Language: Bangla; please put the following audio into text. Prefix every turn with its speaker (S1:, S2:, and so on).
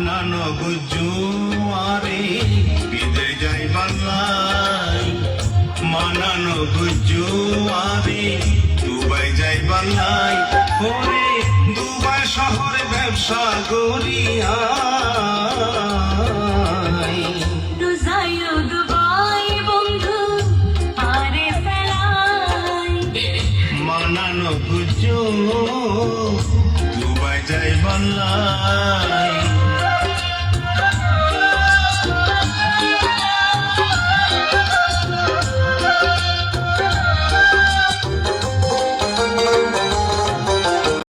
S1: মানানো গুজু আরে বিদে যাই বাংলায় মানানো গুজু আরে দুবাই যাই বাংলায় ওরে দুবাই শহরে ব্যবসা করিয়া মানানো গুজু দুবাই যাই বাংলায়